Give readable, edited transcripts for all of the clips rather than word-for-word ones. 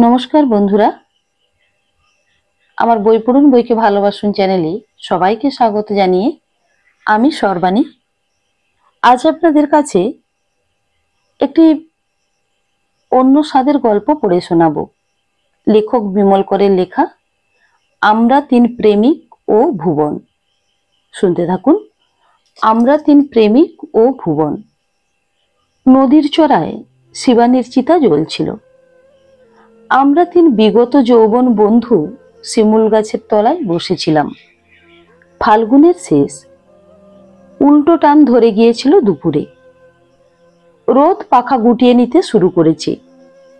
নমস্কার বন্ধুরা, আমার বই পড়ুন বইকে ভালোবাসুন চ্যানেলে সবাইকে স্বাগত জানিয়ে আমি সর্বাণী আজ আপনাদের কাছে একটি অন্য স্বাদের গল্প পড়ে শোনাবো। লেখক বিমল করের লেখা আমরা তিন প্রেমিক ও ভুবন। শুনতে থাকুন। আমরা তিন প্রেমিক ও ভুবন। নদীর চড়ায় শিবানীর চিতা জ্বলছিল। আমরা তিন বিগত যৌবন বন্ধু শিমুল গাছের তলায় বসেছিলাম। ফাল্গুনের শেষ, উল্টো টান ধরে গিয়েছিল দুপুরে। রোদ পাখা গুটিয়ে নিতে শুরু করেছে।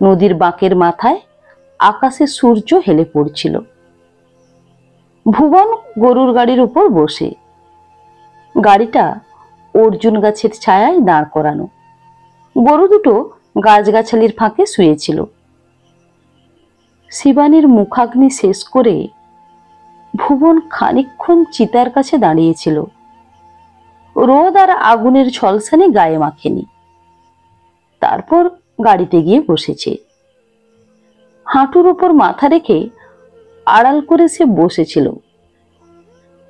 নদীর বাঁকের মাথায় আকাশে সূর্য হেলে পড়ছিল। ভুবন গরুর গাড়ির উপর বসে। গাড়িটা অর্জুন গাছের ছায়ায় দাঁড় করানো। গরু দুটো গাছগাছালির ফাঁকে শুয়েছিল। শিবানীর মুখাগ্নি শেষ করে ভুবন খানিকক্ষণ চিতার কাছে দাঁড়িয়েছিল। রোদ আর আগুনের ঝলসানি গায়ে মাখেনি। তারপর গাড়িতে গিয়ে বসেছে। হাঁটুর উপর মাথা রেখে আড়াল করে সে বসেছিল।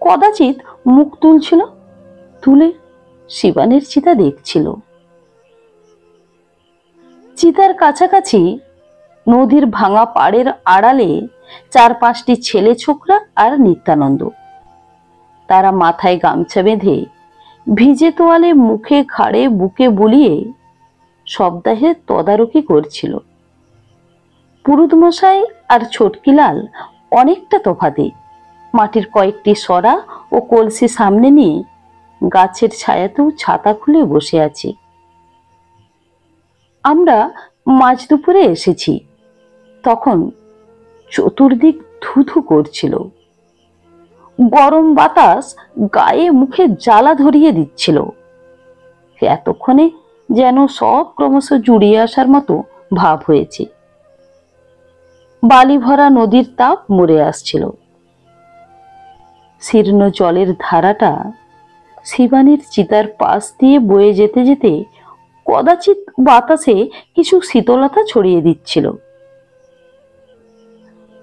কদাচিৎ মুখ তুলছিল, তুলে শিবানীর চিতা দেখছিল। চিতার কাছাকাছি নদীর ভাঙা পাড়ের আড়ালে 4-5টি ছেলে ছোকরা আর নিত্যানন্দ। তারা মাথায় গামছা বেঁধে ভিজে তোয়ালে মুখে ঘাড়ে বুকে বুলিয়ে শবদাহে তদারকি করছিল। পুরুত মশাই আর ছোটকিলাল অনেকটা তফাতে। মাটির কয়েকটি সরা ও কলসি সামনে নিয়ে গাছের ছায়াতেও ছাতা খুলে বসে আছে। আমরা মাঝ দুপুরে এসেছি। তখন চতুর্দিক ধুধু করছিল। গরম বাতাস গায়ে মুখে জ্বালা ধরিয়ে দিচ্ছিল। এতক্ষণে যেন সব ক্রমশ জুড়িয়ে আসার মতো ভাব হয়েছে। বালি ভরা নদীর তাপ মরে আসছিল। শীর্ণ জলের ধারাটা শিবানীর চিতার পাশ দিয়ে বয়ে যেতে যেতে কদাচিৎ বাতাসে কিছু শীতলতা ছড়িয়ে দিচ্ছিল।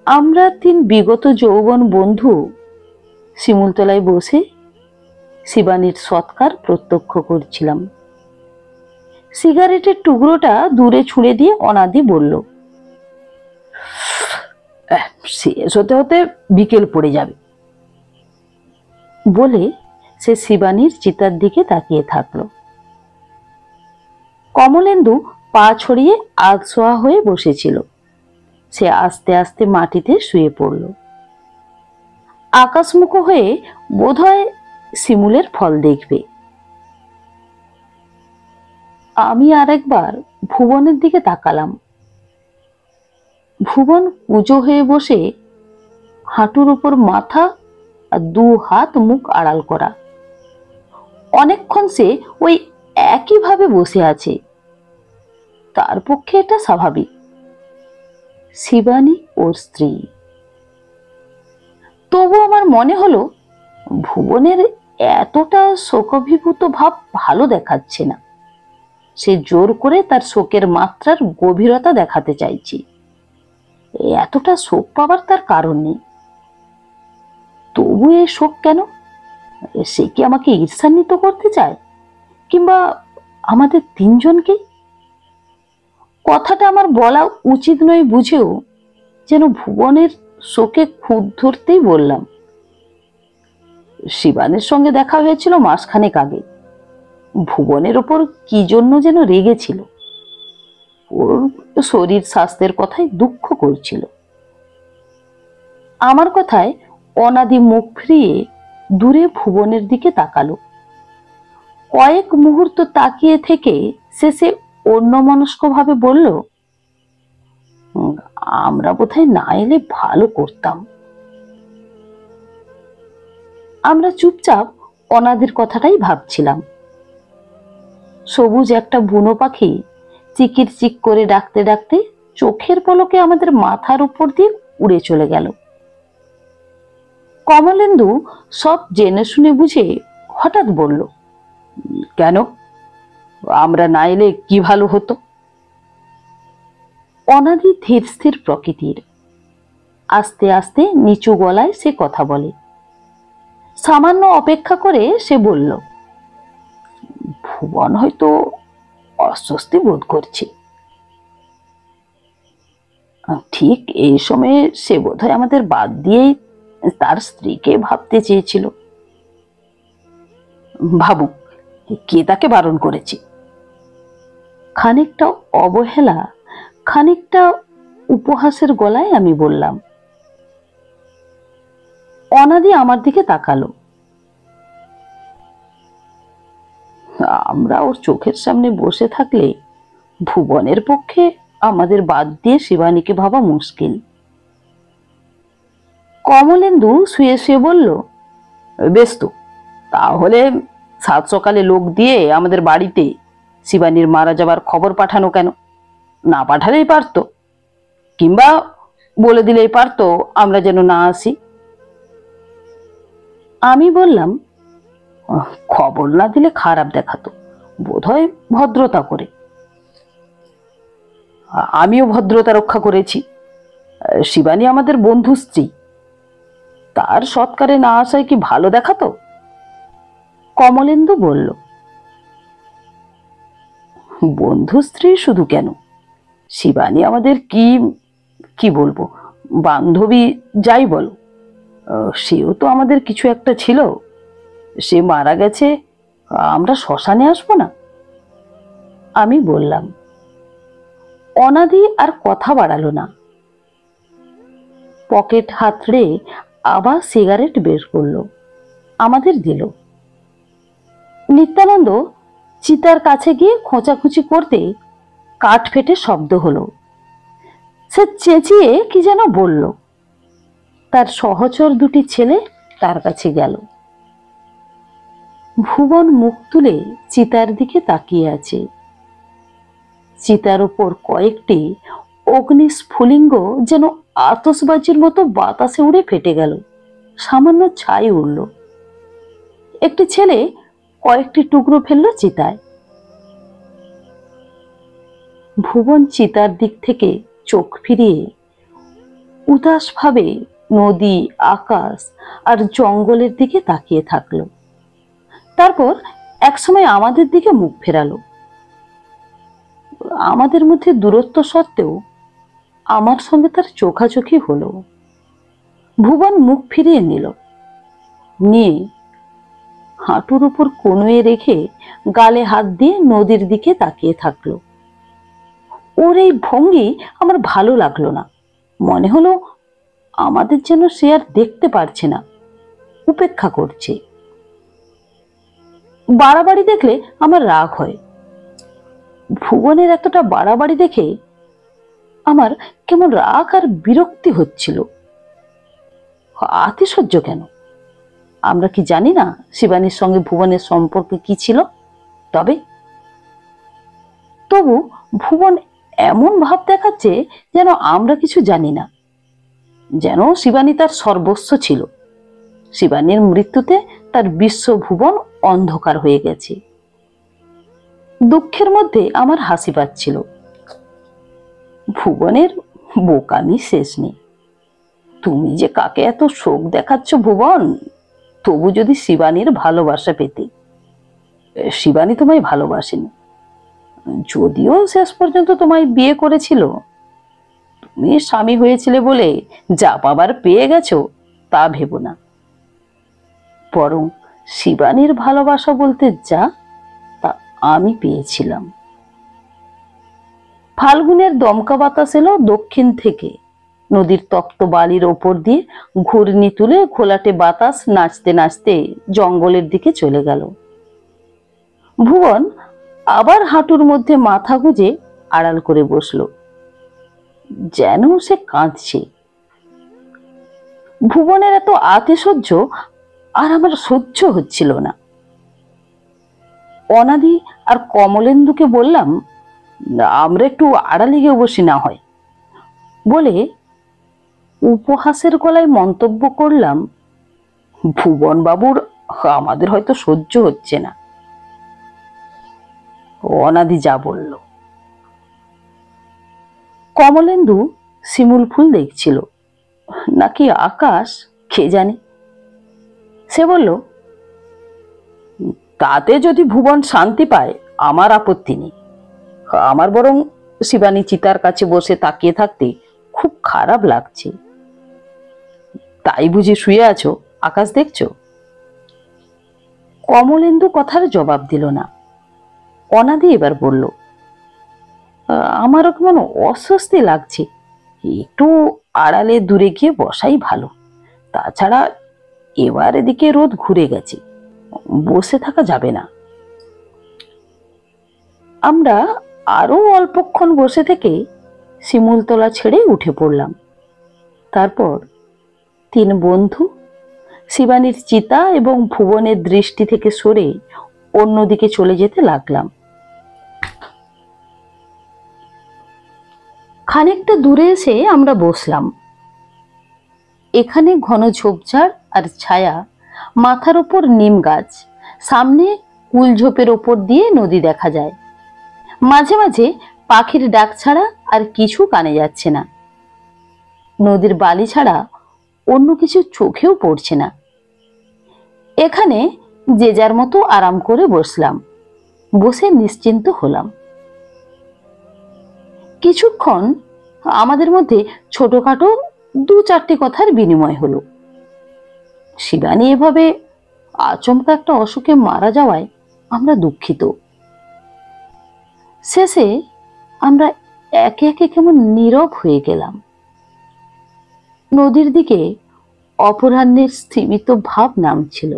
আমরা তিন বিগত যৌবন বন্ধু শিমুলতলায় বসে শিবানীর সৎকার প্রত্যক্ষ করছিলাম। সিগারেটের টুকরোটা দূরে ছুঁড়ে দিয়ে অনাদি বলল, শেষ হতে হতে বিকেল পড়ে যাবে। বলে সে শিবানীর চিতার দিকে তাকিয়ে থাকলো। কমলেন্দু পা ছড়িয়ে আধশোয়া হয়ে বসেছিল। সে আস্তে আস্তে মাটিতে শুয়ে পড়ল। আকাশমুখো হয়ে বোধহয় শিমুলের ফল দেখবে। আমি আরেকবার ভুবনের দিকে তাকালাম। ভুবন কুঁজো হয়ে বসে, হাঁটুর উপর মাথা আর 2 হাত মুখ আড়াল করা। অনেকক্ষণ সে ওই একইভাবে বসে আছে। তার পক্ষে এটা স্বাভাবিক। শিবানী ওর স্ত্রী। তবু আমার মনে হলো ভুবনের এতটা শোকাভিভূত ভাব ভালো দেখাচ্ছে না। সে জোর করে তার শোকের মাত্রার গভীরতা দেখাতে চাইছে। এতটা শোক পাবার তার কারণ নেই। তবু এ শোক কেন? সে কি আমাকে ঈর্ষান্বিত করতে চায়, কিংবা আমাদের তিনজনকে? কথাটা আমার বলা উচিত নয় বুঝেও যেন ভুবনের শোকে খুঁত ধরতেই বললাম, শিবানের সঙ্গে দেখা হয়েছিল মাসখানেক আগে। ভুবনের ওপর কি জন্য যেন রেগেছিল। ওর শরীর স্বাস্থ্যের কথায় দুঃখ করছিল। আমার কথায় অনাদি মুখ ফিরিয়ে দূরে ভুবনের দিকে তাকালো। কয়েক মুহূর্ত তাকিয়ে থেকে শেষে অন্যমনস্ক ভাবে বলল, আমরা বোধহয় না এলে ভালো করতাম। আমরা চুপচাপ অনাদির কথাটাই ভাবছিলাম। সবুজ একটা বুনো পাখি চিকির চিক করে ডাকতে ডাকতে চোখের পলকে আমাদের মাথার উপর দিয়ে উড়ে চলে গেল। কমলেন্দু সব জেনে শুনে বুঝে হঠাৎ বলল, কেন? আমরা না এলে কি ভালো হতো? অনাদি ধীর স্থির প্রকৃতির। আস্তে আস্তে নিচু গলায় সে কথা বলে। সামান্য অপেক্ষা করে সে বলল, ভুবন হয়তো অস্বস্তি বোধ করছে। ঠিক এই সময়ে সে বোধহয় আমাদের বাদ দিয়েই তার স্ত্রীকে ভাবতে চেয়েছিল। ভাবুক, কে তাকে বারণ করেছে? খানিকটা অবহেলা, খানিকটা উপহাসের গলায় আমি বললাম। অনাদি আমার দিকে তাকালো। আমরা ওর চোখের সামনে বসে থাকলে ভুবনের পক্ষে আমাদের বাদ দিয়ে শিবানীকে ভাবা মুশকিল। কমলেন্দু শুয়ে শুয়ে বলল, বেশ তো, তাহলে সাত সকালে লোক দিয়ে আমাদের বাড়িতে শিবানীর মারা যাবার খবর পাঠানো কেন? না পাঠালেই পারতো, কিংবা বলে দিলেই পারতো আমরা যেন না আসি। আমি বললাম, খবর না দিলে খারাপ দেখাতো, বোধহয় ভদ্রতা করে। আমিও ভদ্রতা রক্ষা করেছি। শিবানী আমাদের বন্ধু স্ত্রী, তার সৎকারে না আসায় কি ভালো দেখাতো? কমলেন্দু বলল, বন্ধু স্ত্রী শুধু কেন, শিবানী আমাদের কি কি বলবো, বান্ধবী যাই বলো, সেও তো আমাদের কিছু একটা ছিল। সে মারা গেছে, আমরা শ্মশানে আসবো না? আমি বললাম। অনাদি আর কথা বাড়ালো না। পকেট হাতড়ে আবার সিগারেট বের করলো, আমাদের দিল। নিত্যানন্দ চিতার কাছে গিয়ে খোঁচাখুচি করতে কাঠ ফেটে শব্দ হলো। সে চেঁচিয়ে কি যেন বলল। তার সহচর দুটি ছেলে তার কাছে গেল। ভুবন মুখ তুলে চিতার দিকে তাকিয়ে আছে। চিতার উপর কয়েকটি অগ্নিস্ফুলিঙ্গ যেন আতশবাজির মতো বাতাসে উড়ে ফেটে গেল, সামান্য ছাই উড়ল। একটি ছেলে কয়েকটি টুকরো ফেললো চিতায়। ভুবন চিতার দিক থেকে চোখ ফিরিয়ে উদাস ভাবে নদী, আকাশ আর জঙ্গলের দিকে তাকিয়ে থাকলো। তারপর একসময় আমাদের দিকে মুখ ফেরালো। আমাদের মধ্যে দূরত্ব সত্ত্বেও আমার সঙ্গে তার চোখাচোখি হলো। ভুবন মুখ ফিরিয়ে নিল, নিয়ে হাঁটুর উপর কনুয়ে রেখে গালে হাত দিয়ে নদীর দিকে তাকিয়ে থাকলো। ওর এই ভঙ্গি আমার ভালো লাগলো না। মনে হলো আমাদের যেন সে আর দেখতে পারছে না, উপেক্ষা করছে। বাড়াবাড়ি দেখলে আমার রাগ হয়। ভুবনের এতটা বাড়াবাড়ি দেখে আমার কেমন রাগ আর বিরক্তি হচ্ছিল। আতিশয্য কেন? আমরা কি জানি না শিবানীর সঙ্গে ভুবনের সম্পর্ক কি ছিল? তবু ভুবন এমন ভাব দেখাচ্ছে যেন আমরা কিছু জানি না, যেন শিবানী তার সর্বস্ব ছিল। শিবানীর মৃত্যুতে তার বিশ্বভুবন অন্ধকার হয়ে গেছে। দুঃখের মধ্যে আমার হাসি পাচ্ছিল। ভুবনের বোকামি শেষ নেই। তুমি যে কাকে এত শোক দেখাচ্ছ ভুবন, তবু যদি শিবানীর ভালোবাসা পেতে। শিবানী তোমায় ভালোবাসেনি, যদিও শেষ পর্যন্ত তোমায় বিয়ে করেছিল। তুমি স্বামী হয়েছিলে বলে যা পাবার পেয়ে গেছো তা ভেবো না, বরং শিবানীর ভালোবাসা বলতে যা, তা আমি পেয়েছিলাম। ফাল্গুনের দমকা বাতাস এলো দক্ষিণ থেকে। নদীর তপ্ত বালির ওপর দিয়ে ঘূর্ণি তুলে ঘোলাটে বাতাস নাচতে নাচতে জঙ্গলের দিকে চলে গেল। ভুবন আবার হাঁটুর মধ্যে মাথা গুঁজে আড়াল করে বসলো, যেন সে কাঁদছে। ভুবনের এত আতিশয্য আর আমার সহ্য হচ্ছিল না। অনাদি আর কমলেন্দুকে বললাম, আমরা একটু আড়ালে গিয়ে বসি না হয়। বলে উপহাসের গলায় মন্তব্য করলাম, ভুবন বাবুর আমাদের হয়তো সহ্য হচ্ছে না। অনাদি যা বলল। কমলেন্দু শিমুল ফুল দেখছিল, নাকি আকাশ কে জানে। সে বলল, তাতে যদি ভুবন শান্তি পায় আমার আপত্তি নেই। আমার বরং শিবানী চিতার কাছে বসে তাকিয়ে থাকতে খুব খারাপ লাগছে। তাই বুঝি শুয়ে আছো, আকাশ দেখছো? কমলেন্দু কথার জবাব দিল না। অনাদি এবার বলল, আমারও কেমন অস্বস্তি লাগছে, একটু আড়ালে দূরে গিয়ে বসাই ভালো। তাছাড়া এবার এদিকে রোদ ঘুরে গেছে, বসে থাকা যাবে না। আমরা আরো অল্পক্ষণ বসে থেকে শিমুলতলা ছেড়ে উঠে পড়লাম। তারপর তিন বন্ধু শিবানীর চিতা এবং ভুবনের দৃষ্টি থেকে সরে অন্যদিকে চলে যেতে লাগলাম। খানিকটা দূরে এসে আমরা বসলাম। এখানে ঘন ঝোপঝাড় আর ছায়া, মাথার ওপর নিম গাছ, সামনে কুলঝোপের ওপর দিয়ে নদী দেখা যায়। মাঝে মাঝে পাখির ডাক ছাড়া আর কিছু কানে যাচ্ছে না। নদীর বালি ছাড়া অন্য কিছু চোখেও পড়ছে না। এখানে যে যার মতো আরাম করে বসলাম, বসে নিশ্চিন্ত হলাম। কিছুক্ষণ আমাদের মধ্যে ছোটখাটো দু চারটি কথার বিনিময় হলো। শিবানী এভাবে আচমকা একটা অসুখে মারা যাওয়ায় আমরা দুঃখিত। শেষে আমরা একে একে কেমন নীরব হয়ে গেলাম। নদীর দিকে অপরাহ্নের স্থিমিত ভাব নামছিল।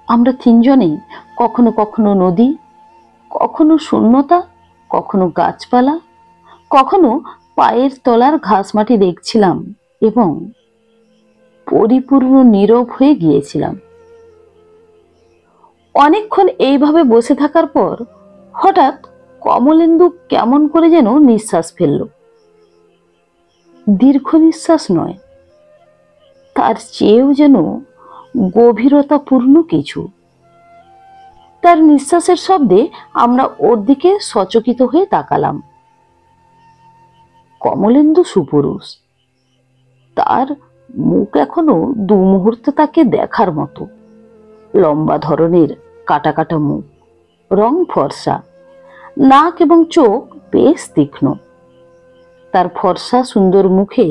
আমরা তিনজনেই কখনো কখনো নদী, কখনো শূন্যতা, কখনো গাছপালা, কখনো পায়ের তলার ঘাস মাটি দেখছিলাম এবং পরিপূর্ণ নীরব হয়ে গিয়েছিলাম। অনেকক্ষণ এইভাবে বসে থাকার পর হঠাৎ কমলেন্দু কেমন করে যেন নিঃশ্বাস ফেলল। দীর্ঘ নিঃশ্বাস নয়, তার চেয়েও যেন গভীরতাপূর্ণ কিছু। তার নিঃশ্বাসের শব্দে আমরা ওর দিকে সচকিত হয়ে তাকালাম। কমলেন্দু সুপুরুষ, তার মুখ এখনো দু মুহূর্ত তাকে দেখার মতো। লম্বা ধরনের কাটা কাটা মুখ, রং ফর্সা, নাক এবং চোখ বেশ তীক্ষ্ণ। তার ফর্সা সুন্দর মুখে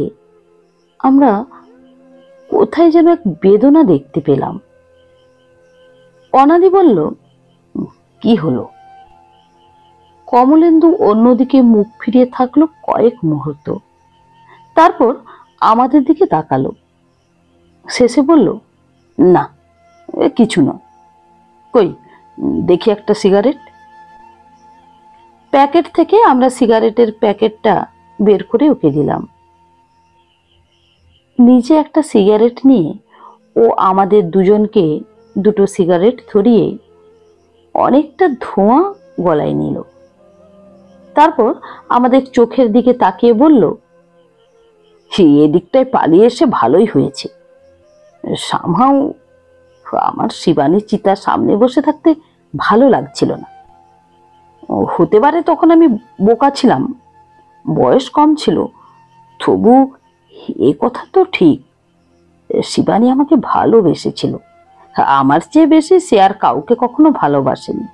আমরা কোথায় যেন এক বেদনা দেখতে পেলাম। অনাদি বলল, কি হলো? কমলেন্দু অন্যদিকে মুখ ফিরিয়ে থাকলো কয়েক মুহূর্ত, তারপর আমাদের দিকে তাকালো। শেষে বলল, না কিছু না। কই দেখি একটা সিগারেট। প্যাকেট থেকে আমরা সিগারেটের প্যাকেটটা বের করে ওকে দিলাম। নিজে একটা সিগারেট নিয়ে ও আমাদের দুজনকে দুটো সিগারেট ধরিয়ে অনেকটা ধোঁয়া গলায় নিল। তারপর আমাদের চোখের দিকে তাকিয়ে বলল, এদিকটায় পালিয়ে এসে ভালোই হয়েছে। সামহাও আমার শিবানীর চিতার সামনে বসে থাকতে ভালো লাগছিল না। হতে পারে তখন আমি বোকা ছিলাম, বয়স কম ছিল, তবু এ কথা তো ঠিক, শিবানী আমাকে ভালোবেসেছিল। আমার চেয়ে বেশি সে আর কাউকে কখনো ভালোবাসেনি।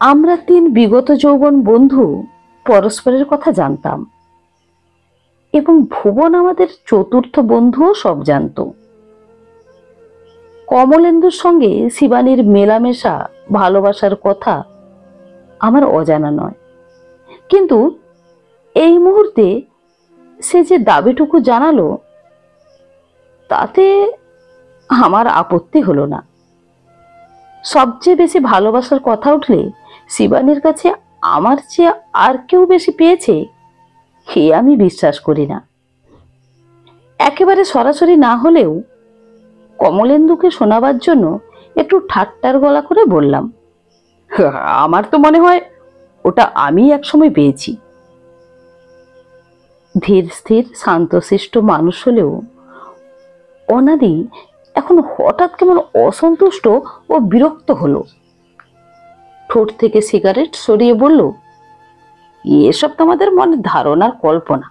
আমরা তিন বিগত যৌবন বন্ধু পরস্পরের কথা জানতাম এবং ভুবন আমাদের চতুর্থ বন্ধুও সব জানত। কমলেন্দুর সঙ্গে শিবানীর মেলামেশা, ভালোবাসার কথা আমার অজানা নয়, কিন্তু এই মুহূর্তে সে যে দাবিটুকু জানালো তাতে আমার আপত্তি হলো না। সবচেয়ে বেশি ভালোবাসার কথা উঠলে শিবানীর কাছে আমার চেয়ে আর কেউ বেশি পেয়েছে হে আমি বিশ্বাস করি না। একেবারে সরাসরি না হলেও কমলেন্দুকে শোনাবার জন্য একটু ঠাট্টার গলা করে বললাম, আমার তো মনে হয় ওটা আমি একসময় পেয়েছি। ধীর স্থির শান্তশিষ্ট মানুষ হলেও অনাদি এখন হঠাৎ কেমন অসন্তুষ্ট ও বিরক্ত হলো। ঠোঁট থেকে সিগারেট সরিয়ে বলল, এসব তোমাদের মনের ধারণার কল্পনা।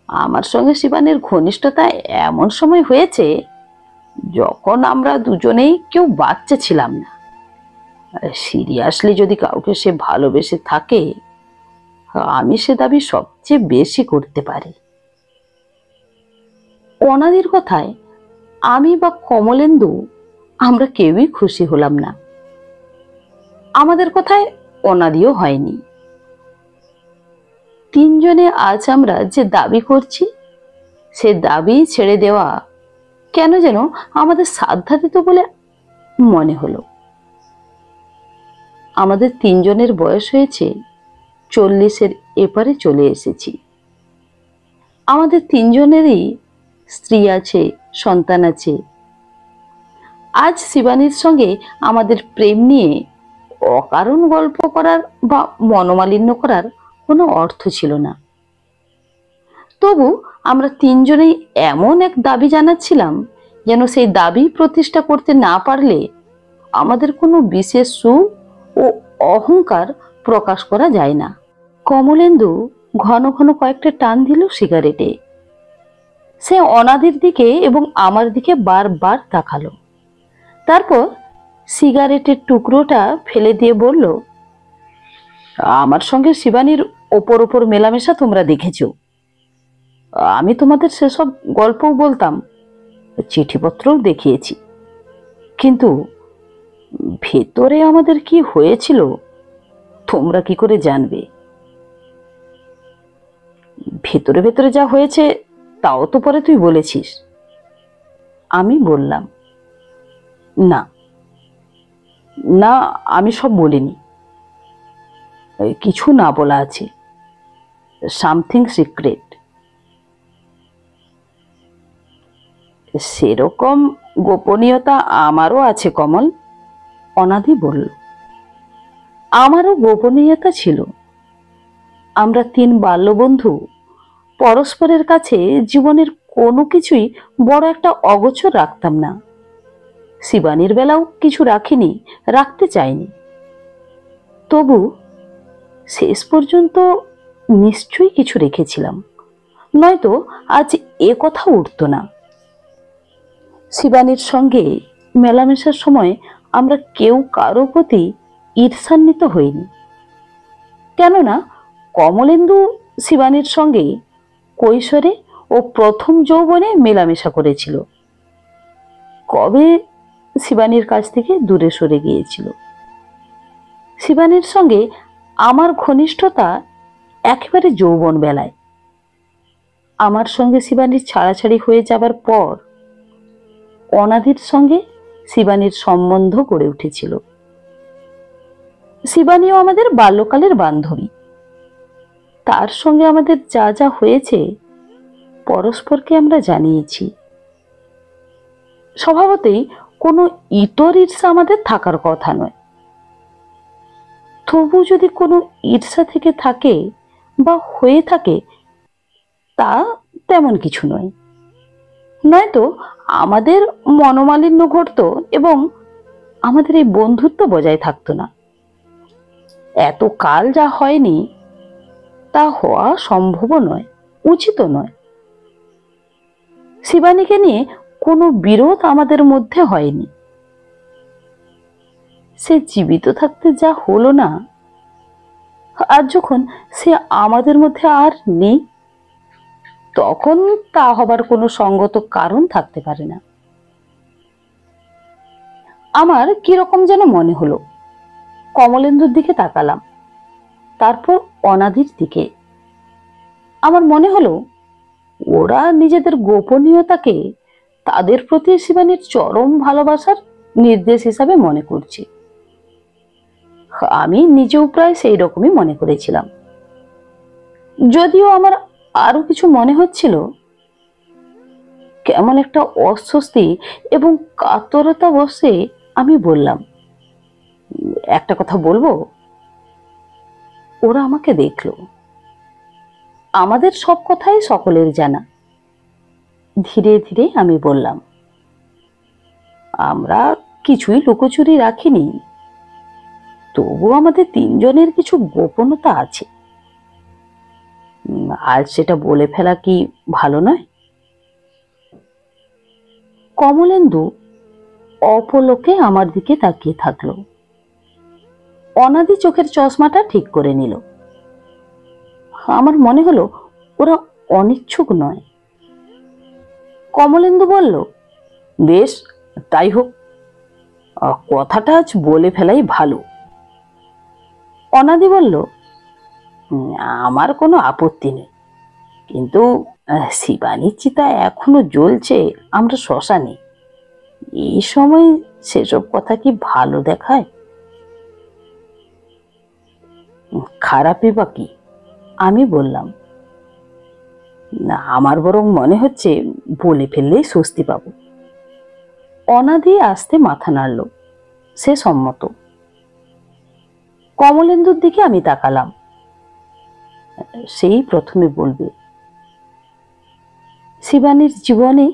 আমার সঙ্গে শিবানীর ঘনিষ্ঠতা এমন সময় হয়েছে যখন আমরা দুজনেই কেউ বাচ্চা ছিলাম না। সিরিয়াসলি যদি কাউকে সে ভালোবেসে থাকে, আমি সে দাবি সবচেয়ে বেশি করতে পারি। অনাদির কথায় আমি বা কমলেন্দু আমরা কেউই খুশি হলাম না। আমাদের কথায় অনাদিও হয়নি। তিনজনে আজ আমরা যে দাবি করছি, সে দাবি ছেড়ে দেওয়া কেন যেন আমাদের সাধ্যাতীত বলে মনে হলো। আমাদের তিনজনের বয়স হয়েছে 40-এর এপারে চলে এসেছি। আমাদের তিনজনেরই স্ত্রী আছে, সন্তান আছে। আজ শিবানীর সঙ্গে আমাদের প্রেম নিয়ে অকারণ গল্প করার বা মনোমালিন্য করার কোনো অর্থ ছিল না। তবু আমরা তিনজনেই এমন এক দাবি জানাচ্ছিলাম যেন সেই দাবি প্রতিষ্ঠা করতে না পারলে আমাদের কোনো বিশেষ সুখ ও অহংকার প্রকাশ করা যায় না। কমলেন্দু ঘন ঘন কয়েকটা টান দিল সিগারেটে। সে অনাদির দিকে এবং আমার দিকে বারবার তাকালো। তারপর সিগারেটের টুকরোটা ফেলে দিয়ে বলল, আমার সঙ্গে শিবানীর ওপর ওপর মেলামেশা তোমরা দেখেছ। আমি তোমাদের সেসব গল্পও বলতাম, চিঠিপত্রও দেখিয়েছি, কিন্তু ভেতরে আমাদের কি হয়েছিল তোমরা কি করে জানবে? ভেতরে ভেতরে যা হয়েছে তাও তো পরে তুই বলেছিস। আমি বললাম, না না, আমি সব বলিনি। কিছু না বলা আছে, সামথিং সিক্রেট। সেরকম গোপনীয়তা আমারও আছে কমল, অনাদি বলল। আমারও গোপনীয়তা ছিল। আমরা তিন বাল্যবন্ধু পরস্পরের কাছে জীবনের কোনো কিছুই বড় একটা অগোচর রাখতাম না। শিবানীর বেলাও কিছু রাখিনি, রাখতে চাইনি। তবু শেষ পর্যন্ত নিশ্চয়ই কিছু রেখেছিলাম, নয়তো আজ এ কথা উঠত না। শিবানীর সঙ্গে মেলামেশার সময় আমরা কেউ কারো প্রতি ঈর্ষান্বিত হইনি। কেননা কমলেন্দু শিবানীর সঙ্গে কৈশোরে ও প্রথম যৌবনে মেলামেশা করেছিল। কবে শিবানীর কাছ থেকে দূরে সরে গিয়েছিল। শিবানীর সঙ্গে আমার ঘনিষ্ঠতা একেবারে যৌবন বেলায়। আমার সঙ্গে শিবানীর ছাড়াছাড়ি হয়ে যাবার পর অনাদির সঙ্গে শিবানীর সম্বন্ধ গড়ে উঠেছিল। শিবানীও আমাদের বাল্যকালের বান্ধবী। তার সঙ্গে আমাদের যা যা হয়েছে পরস্পরকে আমরা জানিয়েছি। স্বভাবতই কোনো ইতর ঈর্ষা আমাদের থাকার কথা নয়। তবু যদি কোনো ঈর্ষা থেকে থাকে বা হয়ে থাকে, তা তেমন কিছু নয়। নয়তো আমাদের মনোমালিন্য ঘটত এবং আমাদের এই বন্ধুত্ব বজায় থাকতো না। এত কাল যা হয়নি তা হওয়া সম্ভব নয়, উচিত নয়। শিবানীকে নিয়ে কোনো বিরোধ আমাদের মধ্যে হয়নি। সে জীবিত থাকতে যা হলো না, আর যখন সে আমাদের মধ্যে আর নেই, তখন তা হবার কোনো সঙ্গত কারণ থাকতে পারে না। আমার কিরকম যেন মনে হলো। কমলেন্দুর দিকে তাকালাম, তারপর অনাদির দিকে। আমার মনে হলো ওরা নিজেদের গোপনীয়তাকে তাদের প্রতি শিবানীর চরম ভালোবাসার নির্দেশ হিসাবে মনে করছে। আমি নিজেও প্রায় সেই রকমই মনে করেছিলাম। যদিও আমার আরো কিছু মনে হচ্ছিল। কেমন একটা অস্বস্তি এবং কাতরতা বসে আমি বললাম, একটা কথা বলবো? ওরা আমাকে দেখলো। আমাদের সব কথাই সকলের জানা। ধীরে ধীরে আমি বললাম, আমরা কিছুই লুকোচুরি রাখিনি, তবু আমাদের তিনজনের কিছু গোপনতা আছে। আজ সেটা বলে ফেলা কি ভালো নয়? কমলেন্দু অপলকে আমার দিকে তাকিয়ে থাকলো। অনাদি চোখের চশমাটা ঠিক করে নিল। আমার মনে হলো ওরা অনিচ্ছুক নয়। কমলেন্দু বলল, বেশ, তাই হোক, কথাটা আজ বলে ফেলাই ভালো। অনাদি বলল, আমার কোনো আপত্তি নেই, কিন্তু শিবানীর চিতা এখনো জ্বলছে আমরা শ্মশানে। এই সময় সেসব কথা কি ভালো দেখায়? খারাপই বা কি, আমি বললাম। না, আমার বরং মনে হচ্ছে বলে ফেললেই স্বস্তি পাবো। অনাদি আস্তে মাথা নাড়ল, সে সম্মত। কমলেন্দুর দিকে আমি তাকালাম। সেই প্রথমে বলবে। শিবানীর জীবনে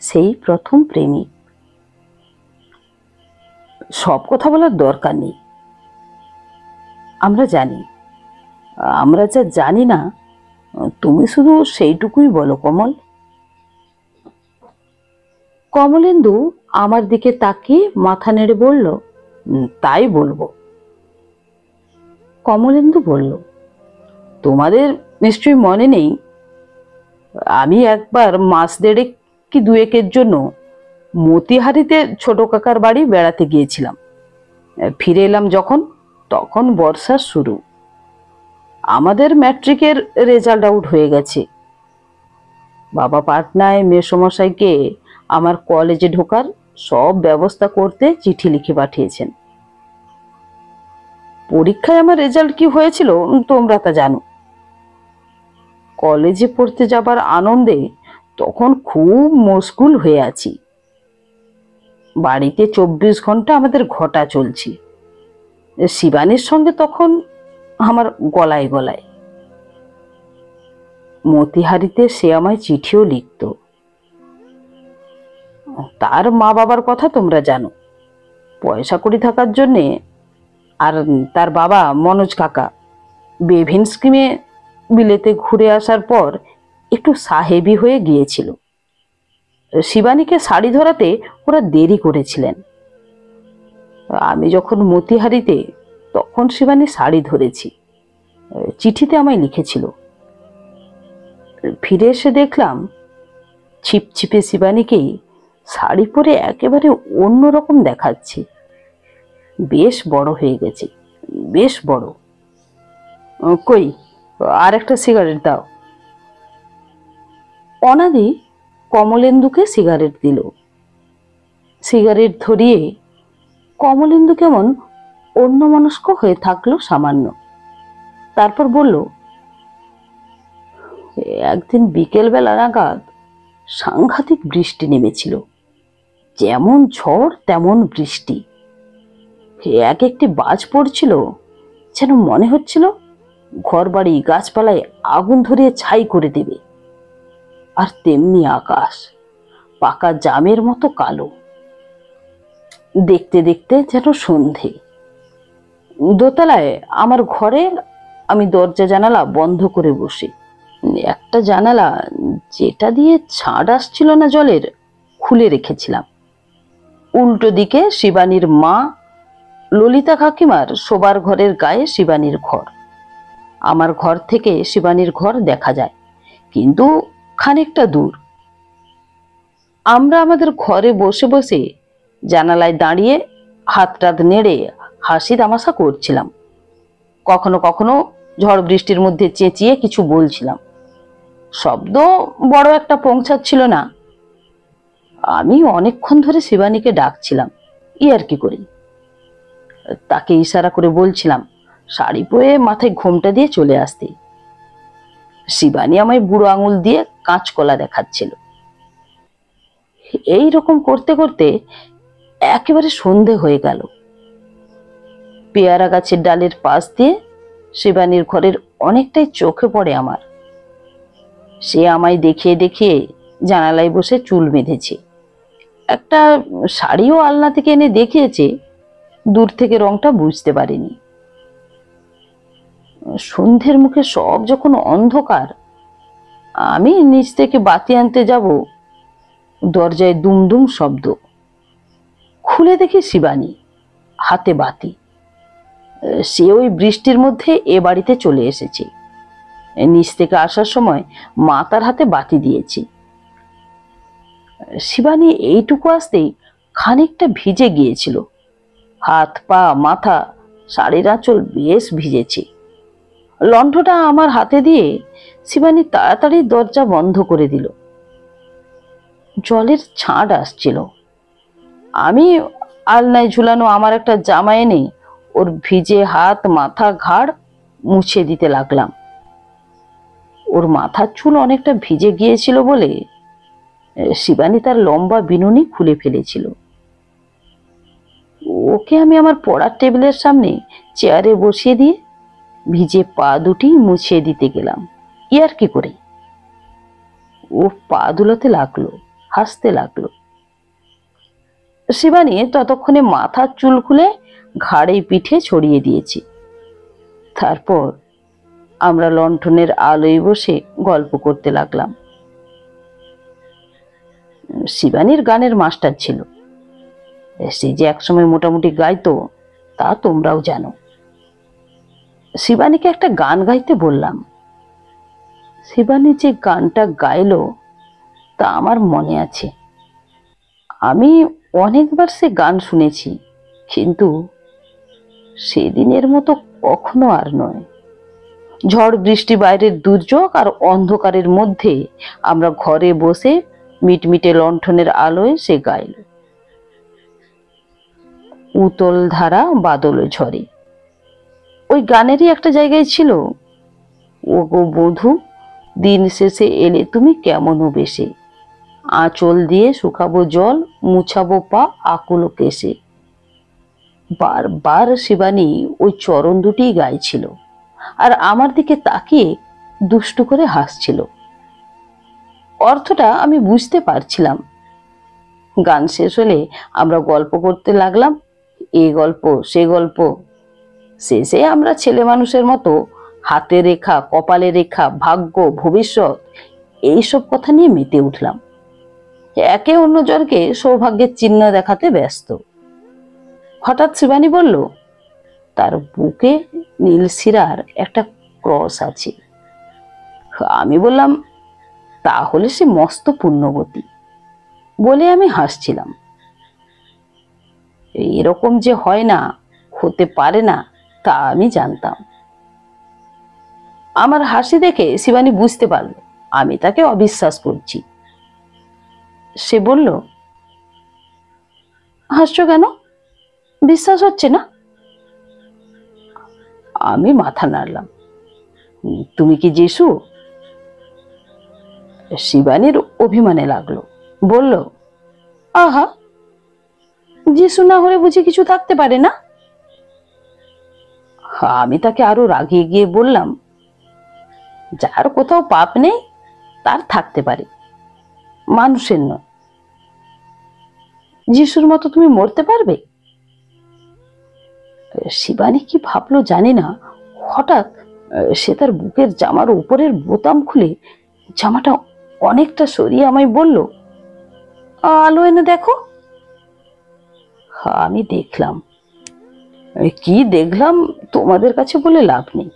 সেই প্রথম প্রেমিক। সব কথা বলার দরকার নেই। আমরা জানি, আমরা যা জানি না তুমি শুধু সেইটুকুই বলো কমল। কমলেন্দু আমার দিকে তাকিয়ে মাথা নেড়ে বলল, তাই বলবো। কমলেন্দু বলল, তোমাদের নিশ্চয়ই মনে নেই, আমি একবার মাস দেড়েক কি দুয়েকের জন্য মতিহারিতে ছোট কাকার বাড়ি বেড়াতে গিয়েছিলাম। ফিরে এলাম যখন, তখন বর্ষার শুরু। আমাদের ম্যাট্রিকের রেজাল্ট আউট হয়ে গেছে। বাবা পাটনায় মেসমশাইকে আমার কলেজে ঢোকার সব ব্যবস্থা করতে চিঠি লিখে পাঠিয়েছেন। পরীক্ষায় আমার রেজাল্ট কি হয়েছিল তোমরা তা জানো। কলেজে পড়তে যাবার আনন্দে তখন খুব মশগুল হয়ে আছি। বাড়িতে 24 ঘন্টা আমাদের ঘটা চলছে। শিবানীর সঙ্গে তখন আমার গলায় গলায়। মতিহারিতে সে আমায় চিঠিও লিখত। তার মা বাবার কথা তোমরা জানো। পয়সা কড়ি থাকার জন্যে, আর তার বাবা মনোজ কাকা বেভিন স্কিমে বিলেতে ঘুরে আসার পর একটু সাহেবি হয়ে গিয়েছিল। শিবানীকে শাড়ি ধরাতে ওরা দেরি করেছিলেন। আমি যখন মতিহারিতে, তখন শিবানী শাড়ি ধরেছি। চিঠিতে আমায় লিখেছিল। ফিরে এসে দেখলাম ছিপছিপে শিবানীকেই শাড়ি পরে একেবারে অন্যরকম দেখাচ্ছে। বেশ বড় হয়ে গেছে, বেশ বড়। কই, আর একটা সিগারেট দাও। অনাদি কমলেন্দুকে সিগারেট দিল। সিগারেট ধরিয়ে কমলেন্দু কেমন অন্যমনস্ক হয়ে থাকলো সামান্য। তারপর বলল, একদিন বিকেলবেলা নাগাদ সাংঘাতিক বৃষ্টি নেমেছিল। যেমন ঝড় তেমন বৃষ্টি। এক একটি বাজ পড়ছিল, যেন মনে হচ্ছিল ঘর বাড়ি গাছপালায় আগুন ধরিয়ে ছাই করে দেবে। আর তেমনি আকাশ পাকা জামের মতো কালো। দেখতে দেখতে যেন সন্ধে। দোতলায় আমার ঘরে আমি দরজা জানালা বন্ধ করে বসে। একটা জানালা, যেটা দিয়ে ছাঁট আসছিল না জলের, খুলে রেখেছিলাম। উল্টো দিকে শিবানীর মা ললিতা কাকিমার শোবার ঘরের গায়ে শিবানীর ঘর। আমার ঘর থেকে শিবানীর ঘর দেখা যায়, কিন্তু খানিকটা দূর। আমরা আমাদের ঘরে বসে বসে জানালায় দাঁড়িয়ে হাতটাত নেড়ে হাসি তামাশা করছিলাম। কখনো কখনো ঝড় বৃষ্টির মধ্যে চেঁচিয়ে কিছু বলছিলাম। শব্দ বড় একটা পৌঁছাচ্ছিল না। আমি অনেকক্ষণ ধরে শিবানীকে ডাকছিলাম, ইয়ার্কি করি। তাকে ইশারা করে বলছিলাম শাড়ি পরে মাথায় ঘোমটা দিয়ে চলে আসতে। শিবানী আমায় বুড়ো আঙুল দিয়ে কাঁচকলা দেখাচ্ছিল। এই রকম করতে করতে একেবারে সন্ধে হয়ে গেল। পেয়ারা গাছের ডালের পাশ দিয়ে শিবানীর ঘরের অনেকটাই চোখে পড়ে আমার। সে আমায় দেখিয়ে দেখিয়ে জানালায় বসে চুল বেঁধেছে। একটা শাড়িও আলনা থেকে এনে দেখিয়েছে, দূর থেকে রংটা বুঝতে পারিনি। সন্ধ্যের মুখে সব যখন অন্ধকার, আমি নিচ থেকে বাতি আনতে যাব, দরজায় দুমদুম শব্দ। খুলে দেখি শিবানী, হাতে বাতি। সে ওই বৃষ্টির মধ্যে এ বাড়িতে চলে এসেছে। নিচ থেকে আসার সময় মা তার হাতে বাতি দিয়েছে। শিবানী এইটুকু আসতেই খানিকটা ভিজে গিয়েছিল, হাত পা মাথা শাড়ির আঁচল বেশ ভিজেছে। লণ্ঠটা আমার হাতে দিয়ে শিবানী তাড়াতাড়ি দরজা বন্ধ করে দিল। জলের ছাঁট আসছিল। আমি আলনায় ঝুলানো আমার একটা জামা এনে ওর ভিজে হাত মাথা ঘাড় মুছে দিতে লাগলাম। ওর মাথার চুল অনেকটা ভিজে গিয়েছিল বলে শিবানী তার লম্বা বিনুনি খুলে ফেলেছিল। ওকে আমি আমার পড়ার টেবিলের সামনে চেয়ারে বসিয়ে দিয়ে ভিজে পা দুটি মুছিয়ে দিতে গেলাম ইয়ার কি করে। ও পা দুলাতে লাগলো, হাসতে লাগলো। শিবানী ততক্ষণে মাথার চুল খুলে ঘাড়ে পিঠে ছড়িয়ে দিয়েছি। তারপর আমরা লণ্ঠনের আলোয় বসে গল্প করতে লাগলাম। শিবানীর গানের মাস্টার ছিল। সে যে একসময় মোটামুটি গাইতো তা তোমরাও জানো। শিবানীকে একটা গান গাইতে বললাম। শিবানী যে গানটা গাইলো তা আমার মনে আছে। আমি অনেকবার সে গান শুনেছি, কিন্তু সেদিনের মতো কখনো আর নয়। ঝড় বৃষ্টি, বাইরের দুর্যোগ আর অন্ধকারের মধ্যে আমরা ঘরে বসে মিটমিটে লণ্ঠনের আলোয় সে গাইল। উতল ধারা বাদল ঝরে। ওই গানেরই একটা জায়গায় ছিল, ও গো বধূ দিন শেষে এলে তুমি কেমন বেশে, আঁচল দিয়ে শুকাবো জল মুছাবো পা আকুল কেশে। বারবার শিবানী ওই চরণ দুটি গাইছিল আর আমার দিকে তাকিয়ে দুষ্টু করে হাসছিল। অর্থটা আমি বুঝতে পারছিলাম। গান শেষ হলে আমরা গল্প করতে লাগলাম, এ গল্প সে গল্প। শেষে আমরা ছেলে মানুষের মতো হাতে রেখা, কপালে রেখা, ভাগ্য, ভবিষ্যৎ এইসব কথা নিয়ে মেতে উঠলাম। একে অন্যজনকে সৌভাগ্যের চিহ্ন দেখাতে ব্যস্ত। হঠাৎ শিবানী বলল, তার বুকে নীল শিরার একটা ক্রস আছে। আমি বললাম, তাহলে সে মস্ত পুণ্যবতী বলে আমি হাসছিলাম। এরকম যে হয় না, হতে পারে না, তা আমি জানতাম। আমার হাসি দেখে শিবানী বুঝতে পারল আমি তাকে অবিশ্বাস করছি। সে বলল, হাসছো কেন? বিশ্বাস হচ্ছে না? আমি মাথা নাড়লাম। তুমি কি যিশু? শিবানীর অভিমানে লাগলো, বলল, আহা, যিশু না হলে বুঝি কিছু থাকতে পারে না? আমি তাকে আরো রাগিয়ে গিয়ে বললাম, যার কোথাও পাপ নেই তার থাকতে পারে, মানুষের নয়। যিশুর মতো তুমি মরতে পারবে? শিবানী কি ভাবলো জানি না, হঠাৎ সে তার বুকের জামার উপরের বোতাম খুলে জামাটা অনেকটা সরিয়ে আমায় বলল, আলো এনে দেখো। আমি দেখলাম। কি দেখলাম তোমাদের কাছে বলে লাভ নেই,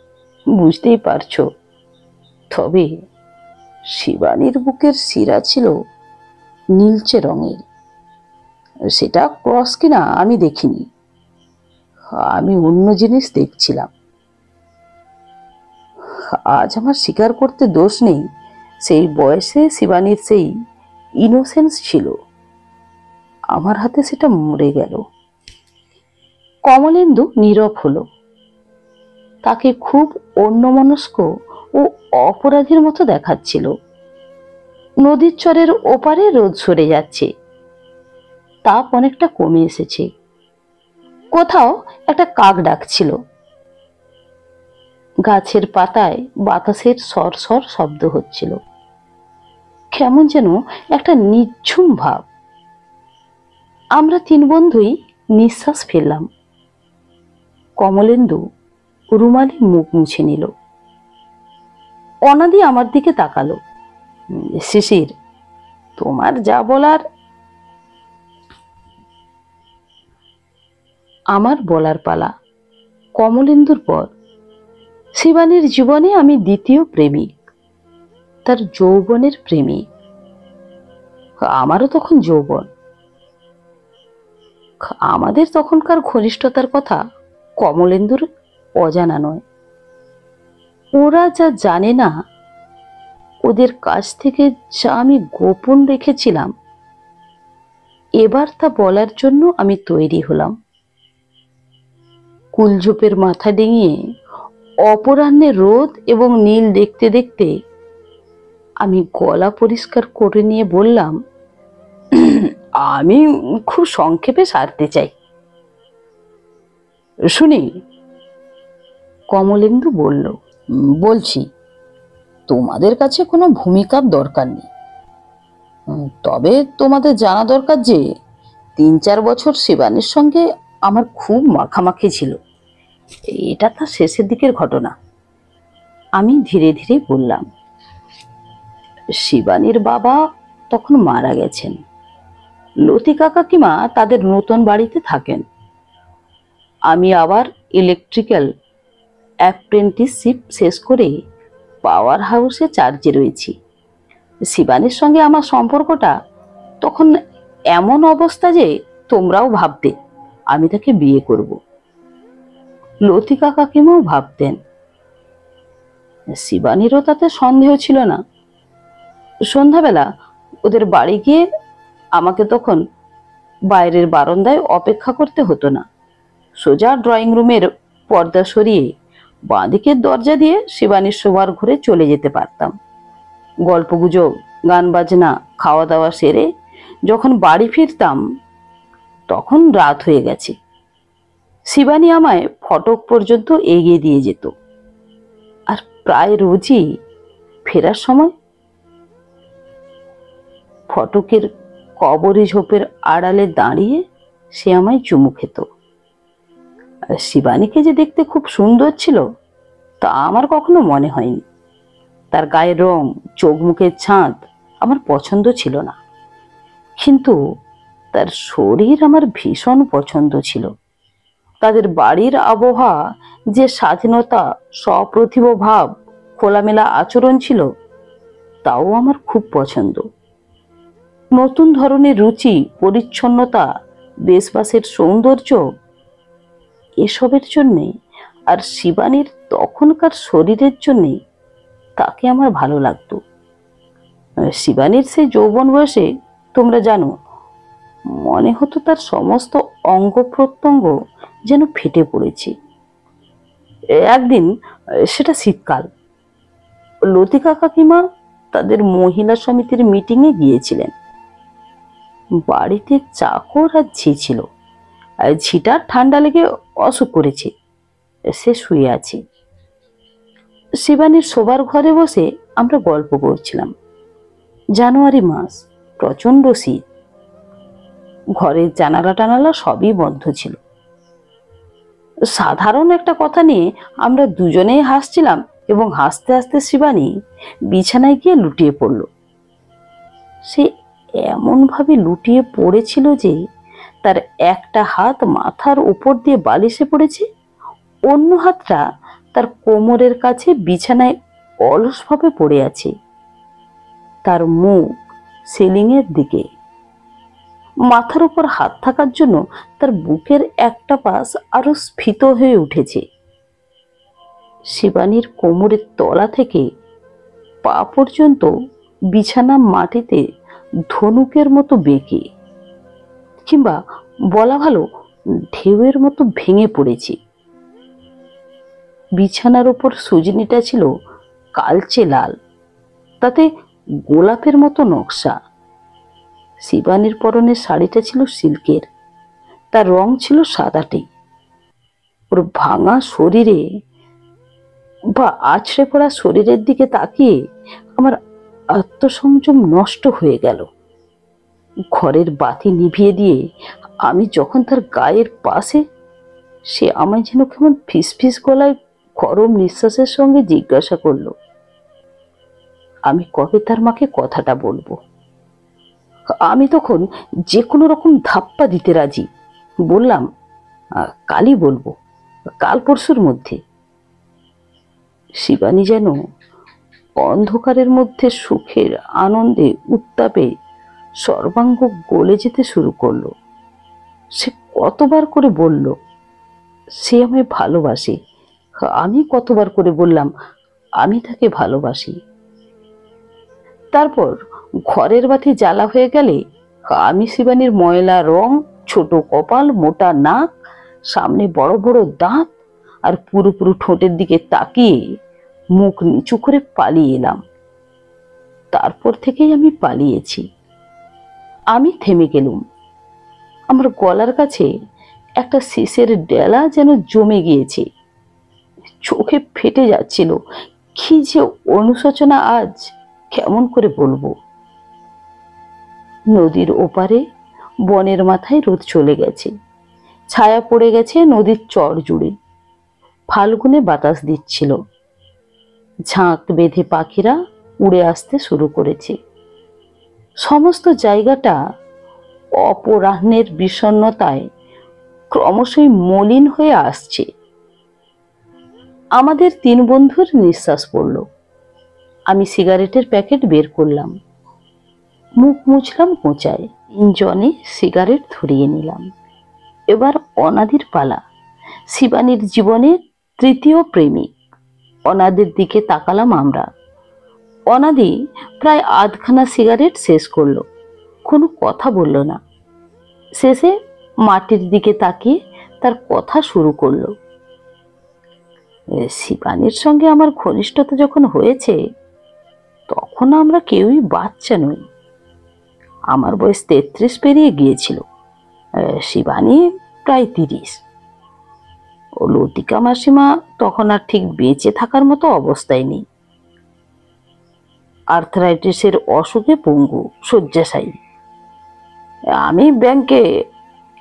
বুঝতেই পারছো। তবে শিবানীর বুকের শিরা ছিল নীলচে রঙের। সেটা ক্রস কিনা আমি দেখিনি, আমি অন্য জিনিস দেখছিলাম। আজ আমার স্বীকার করতে দোষ নেই, সেই বয়সে শিবানীর সেই ইনোসেন্স ছিল। আমার হাতে সেটা মরে গেল। কমলেন্দু নীরব হলো। তাকে খুব অন্যমনস্ক ও অপরাধীর মতো দেখাচ্ছিল। নদীর চরের ওপারে রোদ সরে যাচ্ছে, তাপ অনেকটা কমে এসেছে। কোথাও একটা কাক ডাকছিল। গাছের পাতায় বাতাসের সরসর শব্দ হচ্ছিল। কেমন যেন একটা নিঝুম ভাব। আমরা তিন বন্ধুই নিঃশ্বাস ফেললাম। কমলেন্দু রুমালি মুখ মুছে নিল। অনাদি আমার দিকে তাকালো। শিশির, তোমার যা বলার। আমার বলার পালা। কমলেন্দুর পর শিবানীর জীবনে আমি দ্বিতীয় প্রেমিক, তার যৌবনের প্রেমিক। আমারও তখন যৌবন। আমাদের তখনকার ঘনিষ্ঠতার কথা কমলেন্দুর অজানা নয়। ওরা যা জানে না, ওদের কাছ থেকে যা আমি গোপন রেখেছিলাম, এবার তা বলার জন্য আমি তৈরি হলাম। কুলঝোপের মাথা ডিঙিয়ে অপরাহ্নে রোদ এবং নীল দেখতে দেখতে আমি গলা পরিষ্কার করে নিয়ে বললাম, আমি খুব সংক্ষেপে সারতে চাই। শুনি। কমলেন্দু বলল, বলছি, তোমাদের কাছে কোনো ভূমিকার দরকার নেই, তবে তোমাদের জানা দরকার যে 3-4 বছর শিবানীর সঙ্গে আমার খুব মাখামাখি ছিল। এটা তার শেষের দিকের ঘটনা। আমি ধীরে ধীরে বললাম, শিবানীর বাবা তখন মারা গেছেন। লতিকা কাকিমা তাদের নতুন বাড়িতে থাকেন। আমি আবার ইলেকট্রিক্যাল অ্যাপ্রেন্টিসশিপ শেষ করে পাওয়ার হাউসে চার্জে রয়েছি। শিবানীর সঙ্গে আমার সম্পর্কটা তখন এমন অবস্থা যে তোমরাও ভাবতে আমি তাকে বিয়ে করব। লতিকা কাকিমাও ভাবতেন। শিবানীরও তাতে সন্দেহ ছিল না। সন্ধ্যাবেলা ওদের বাড়ি গিয়ে আমাকে তখন বাইরের বারান্দায় অপেক্ষা করতে হতো না। সোজা ড্রয়িং রুমের পর্দা সরিয়ে বাঁদিকের দরজা দিয়ে শিবানীর শোবার ঘরে চলে যেতে পারতাম। গল্পগুজব, গান বাজনা, খাওয়া দাওয়া সেরে যখন বাড়ি ফিরতাম তখন রাত হয়ে গেছে। শিবানী আমায় ফটক পর্যন্ত এগিয়ে দিয়ে যেত। আর প্রায় রোজই ফেরার সময় ফটকের কবরী ঝোপের আড়ালে দাঁড়িয়ে সে আমায় চুমু খেত। শিবানীকে যে দেখতে খুব সুন্দর ছিল তা আমার কখনো মনে হয়নি। তার গায়ের রং, চোখ মুখের ছাঁদ আমার পছন্দ ছিল না, কিন্তু তার শরীর আমার ভীষণ পছন্দ ছিল। তাদের বাড়ির আবহাওয়া, যে স্বাধীনতা, সপ্রতিভ ভাব, খোলামেলা আচরণ ছিল, তাও আমার খুব পছন্দ। নতুন ধরনের রুচি, পরিচ্ছন্নতা, দেশবাসের সৌন্দর্য, এসবের জন্যে আর শিবানীর তখনকার শরীরের জন্যে তাকে আমার ভালো লাগতো। শিবানীর সেই যৌবন বয়সে তোমরা জানো, মনে হতো তার সমস্ত অঙ্গ প্রত্যঙ্গ যেন ফেটে পড়েছে। একদিন, সেটা শীতকাল, লতিকা কাকিমা তাদের মহিলা সমিতির মিটিংয়ে গিয়েছিলেন। বাড়িতে চাকর আর ঝি ছিল। ঝিটার ঠান্ডা লেগে অসুখ করেছে, সে শুয়ে আছে। শিবানীর শোবার ঘরে বসে আমরা গল্প করছিলাম। জানুয়ারি মাস, প্রচন্ড শীত। ঘরের জানালা টানালা সবই বন্ধ ছিল। সাধারণ একটা কথা নিয়ে আমরা দুজনেই হাসছিলাম এবং হাসতে হাসতে শিবানী বিছানায় গিয়ে লুটিয়ে পড়ল। সে এমন ভাবে লুটিয়ে পড়েছিল যে তার একটা হাত মাথার উপর দিয়ে বালিশে পড়েছে, অন্য হাতটা তার কোমরের কাছে বিছানায় অলসভাবে পড়ে আছে। তার মুখ সিলিংয়ের দিকে। মাথার উপর হাত থাকার জন্য তার বুকের একটা পাশ আরো স্ফীত হয়ে উঠেছে। শিবানীর কোমরের তলা থেকে পা পর্যন্ত বিছানা মাটিতে ধনুকের মতো বেঁকে, কিংবা বলা ভালো ঢেউয়ের মতো ভেঙে পড়েছে। বিছানার উপর সুজনিটা ছিল কালচে লাল, তাতে গোলাপের মতো নকশা। শিবানীর পরনের শাড়িটা ছিল সিল্কের, তার রং ছিল সাদাটে। ওর ভাঙা শরীরে বা আছড়ে পড়া শরীরের দিকে তাকিয়ে আমার আত্মসংযম নষ্ট হয়ে গেল। ঘরের বাতি নিভিয়ে দিয়ে আমি যখন তার গায়ের পাশে, সে আমায় যেন কেমন ফিস ফিস গলায় গরম নিঃশ্বাসের সঙ্গে জিজ্ঞাসা করলো আমি কবে তার মাকে কথাটা বলবো। আমি তখন যে কোনো রকম ধাপ্পা দিতে রাজি। বললাম, কালই বলবো, কাল পরশুর মধ্যে। শিবানী যেন অন্ধকারের মধ্যে সুখের আনন্দে উত্তাপে সর্বাঙ্গ গলে যেতে শুরু করলো। সে কতবার করে বলল সে আমায় ভালোবাসে, আমি কতবার করে বললাম আমি তাকে ভালোবাসি। তারপর ঘরের বাতি জ্বালা হয়ে গেলে আমি শিবানীর ময়লা রং, ছোট কপাল, মোটা নাক, সামনে বড় বড় দাঁত আর পুরো পুরো ঠোঁটের দিকে তাকিয়ে মুখ নিচু করে পালিয়ে এলাম। তারপর থেকেই আমি পালিয়েছি। আমি থেমে গেলুম। আমার গলার কাছে একটা শীষের ডেলা যেন জমে গিয়েছে, চোখে ফেটে যাচ্ছিল। কি যে অনুশোচনা, আজ কেমন করে বলবো। নদীর ওপারে বনের মাথায় রোদ চলে গেছে, ছায়া পড়ে গেছে নদীর চর জুড়ে। ফাল্গুনে বাতাস দিচ্ছিল, ঝাঁক বেঁধে পাখিরা উড়ে আসতে শুরু করেছে। সমস্ত জায়গাটা অপরাহ্নের বিষণ্ণতায় ক্রমশই মলিন হয়ে আসছে। আমাদের তিন বন্ধুর নিঃশ্বাস পড়ল। আমি সিগারেটের প্যাকেট বের করলাম, মুখ মুছলাম মোচায়, ইঞ্জনে সিগারেট ধরিয়ে নিলাম। এবার অনাদির পালা। শিবানীর জীবনের তৃতীয় প্রেমিক অনাদের দিকে তাকালাম আমরা। অনাদি প্রায় আধখানা সিগারেট শেষ করলো, কোনো কথা বলল না। শেষে মাটির দিকে তাকিয়ে তার কথা শুরু করলো। শিবানীর সঙ্গে আমার ঘনিষ্ঠতা যখন হয়েছে তখন আমরা কেউই বাচ্চা নই। আমার বয়স 33 পেরিয়ে গিয়েছিল, শিবানী প্রায় 30। ও লতিকা মাসিমা তখন আর ঠিক বেঁচে থাকার মতো অবস্থায় নেই। আর্থ্রাইটিসের অসুখে পঙ্গু, শয্যাশায়ী। আমি ব্যাংকে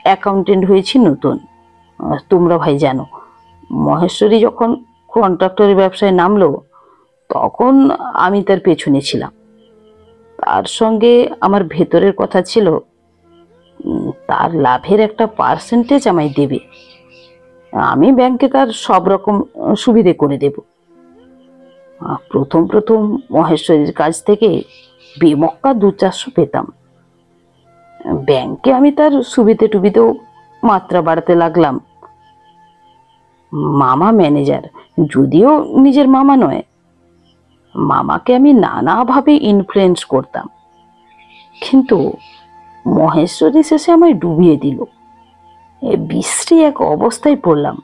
অ্যাকাউন্টেন্ট হয়েছি নতুন। তোমরা ভাই জানো, মহেশ্বরী যখন কন্ট্রাক্টরের ব্যবসায় নামলো তখন আমি তার পেছনে ছিলাম। তার সঙ্গে আমার ভেতরের কথা ছিল তার লাভের একটা পার্সেন্টেজ আমায় দেবে, আমি ব্যাংকে তার সব রকম সুবিধে করে দেব। প্রথম প্রথম মহেশ্বরীর কাছ থেকে বেমক্কা 200-400 পেতাম। ব্যাংকে আমি তার সুবিধে টুবিধেও মাত্রা বাড়াতে লাগলাম। মামা ম্যানেজার, যদিও নিজের মামা নয়। মামাকে আমি নানাভাবে ইনফ্লুয়েন্স করতাম, কিন্তু মহেশ্বরী শেষে আমায় ডুবিয়ে দিল। বিশ্রী এক অবস্থায় পড়লাম।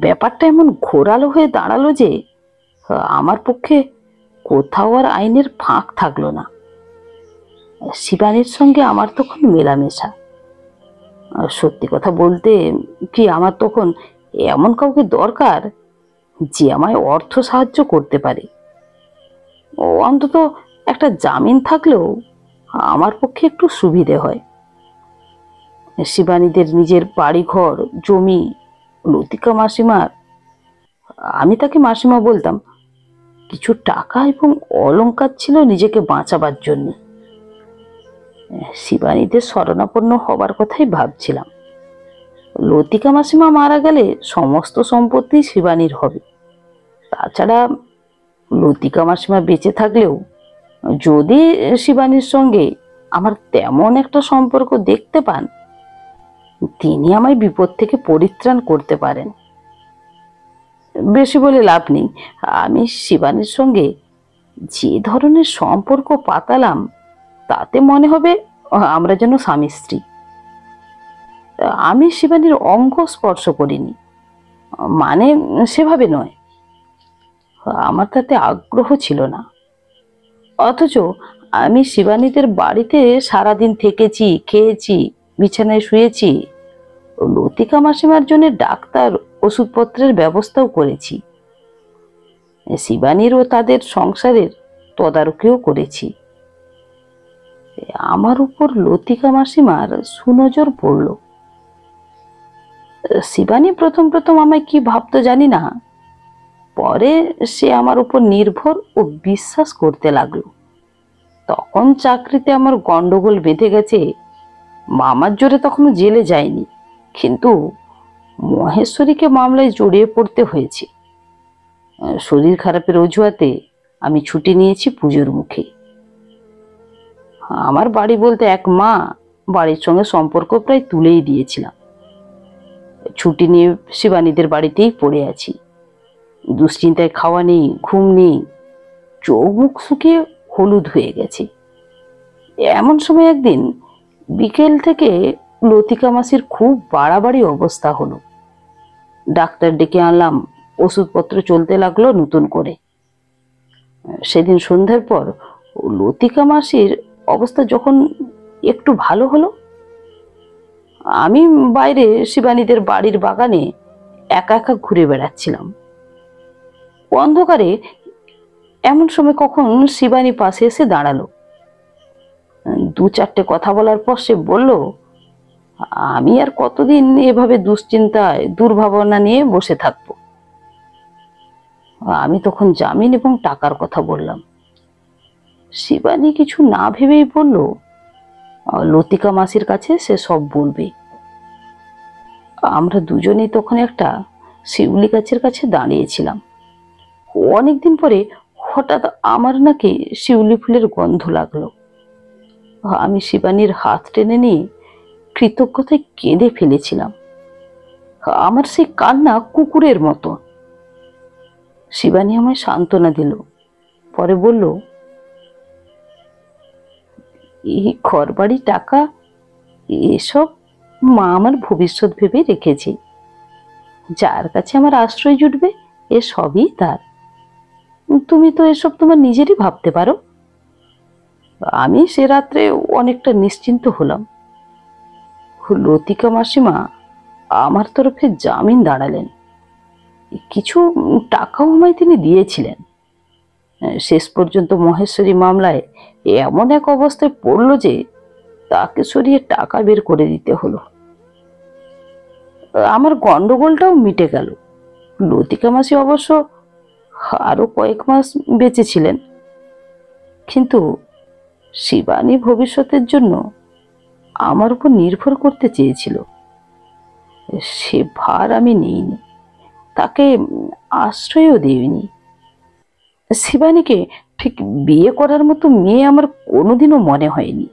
ব্যাপারটা এমন ঘোরালো হয়ে দাঁড়ালো যে আমার পক্ষে কোথাও আর আইনের ফাঁক থাকলো না। শিবানীর সঙ্গে আমার তখন মেলামেশা। সত্যি কথা বলতে কি, আমার তখন এমন কাউকে দরকার যে আমায় অর্থ সাহায্য করতে পারে। ও অন্তত একটা জামিন থাকলেও আমার পক্ষে একটু সুবিধে হয়। শিবানীদের নিজের বাড়িঘর, জমি, লতিকা মাসিমার, আমি তাকে মাসিমা বলতাম, কিছু টাকা এবং অলংকার ছিল নিজেকে বাঁচাবার জন্য। শিবানীদের শরণাপন্ন হবার কথাই ভাবছিলাম। লতিকা মাসিমা মারা গেলে সমস্ত সম্পত্তি শিবানীর হবে। তাছাড়া লতিকা মাসিমা বেঁচে থাকলেও যদি শিবানীর সঙ্গে আমার তেমন একটা সম্পর্ক দেখতে পান, তিনি আমায় বিপদ থেকে পরিত্রাণ করতে পারেন। বেশি বলে লাভ নেই, আমি শিবানীর সঙ্গে যে ধরনের সম্পর্ক পাতালাম তাতে মনে হবে আমরা যেন স্বামী স্ত্রী। আমি শিবানীর অঙ্গ স্পর্শ করিনি, মানে সেভাবে নয়, আমার তাতে আগ্রহ ছিল না। অথচ আমি শিবানীদের বাড়িতে সারাদিন থেকেছি, খেয়েছি, বিছানায় শুয়েছি, লতিকা মাসিমার জন্য ডাক্তার, ওষুধপত্রের ব্যবস্থাও করেছি। শিবানীর ও তাদের সংসারের তদারকিও করেছি। আমার উপর লতিকা মাসিমার সুনজর পড়ল। শিবানী প্রথম প্রথম আমায় কি ভাবতো জানি না, পরে সে আমার উপর নির্ভর ও বিশ্বাস করতে লাগলো। তখন চাকরিতে আমার গন্ডগোল বেঁধে গেছে। মামার জোরে তখনও জেলে যায়নি, কিন্তু মহেশ্বরীকে মামলায় জড়িয়ে পড়তে হয়েছে। শরীর খারাপের অজুহাতে আমি ছুটি নিয়েছি পুজোর মুখে। আমার বাড়ি বলতে এক মা, বাড়ির সঙ্গে সম্পর্ক প্রায় তুলেই দিয়েছিলাম। ছুটি নিয়ে শিবানীদের বাড়িতেই পড়ে আছি। দুশ্চিন্তায় খাওয়া নেই, ঘুম নেই, চোখ মুখ শুকিয়ে হলুদ হয়ে গেছে। এমন সময় একদিন বিকেল থেকে লতিকা মাসির খুব বাড়াবাড়ি অবস্থা হলো। ডাক্তার ডেকে আনলাম, ওষুধপত্র চলতে লাগলো নতুন করে। সেদিন সন্ধ্যার পর লতিকা মাসির অবস্থা যখন একটু ভালো হলো, আমি বাইরে শিবানীদের বাড়ির বাগানে একা একা ঘুরে বেড়াচ্ছিলাম। অন্ধকারে এমন সময় কখন শিবানী পাশে এসে দাঁড়ালো। দু চারটে কথা বলার পর সে বলল, আমি আর কতদিন এভাবে দুশ্চিন্তায় দুর্ভাবনা নিয়ে বসে থাকবো। আমি তখন জামিন এবং টাকার কথা বললাম। শিবানী কিছু না ভেবেই বলল, লতিকা মাসির কাছে সে সব বলবে। আমরা দুজনেই তখন একটা শিউলি গাছের কাছে দাঁড়িয়েছিলাম। অনেকদিন পরে হঠাৎ আমার নাকি শিউলি ফুলের গন্ধ লাগলো। আমি শিবানীর হাত টেনে নিয়ে কৃতজ্ঞতায় কেঁদে ফেলেছিলাম। আমার সেই কান্না কুকুরের মতো। শিবানী আমায় সান্ত্বনা দিল, পরে বলল, এই ঘরবাড়ি, টাকা, এসব মা আমার ভবিষ্যৎ ভেবে রেখেছে। যার কাছে আমার আশ্রয় জুটবে এ সবই তার। তুমি তো এসব তোমার নিজেরই ভাবতে পারো। আমি সে রাত্রে অনেকটা নিশ্চিন্ত হলাম। লতিকা মাসিমা আমার তরফে জামিন দাঁড়ালেন। কিছু টাকাও আমায় তিনি দিয়েছিলেন। শেষ পর্যন্ত মহেশ্বরী মামলায় এমন এক অবস্থায় পড়লো যে তাকে সরিয়ে টাকা বের করে দিতে হলো। আমার গন্ডগোলটাও মিটে গেল। লতিকা মাসি অবশ্য আরো কয়েক মাস বেঁচে ছিলেন, কিন্তু শিবানী ভবিষ্যতের জন্য আমার উপর নির্ভর করতে চেয়েছিল। সে ভার আমি নিইনি, তাকে আশ্রয়ও দিইনি। শিবানীকে ঠিক বিয়ে করার মতো মেয়ে আমার কোনোদিনও মনে হয়নি।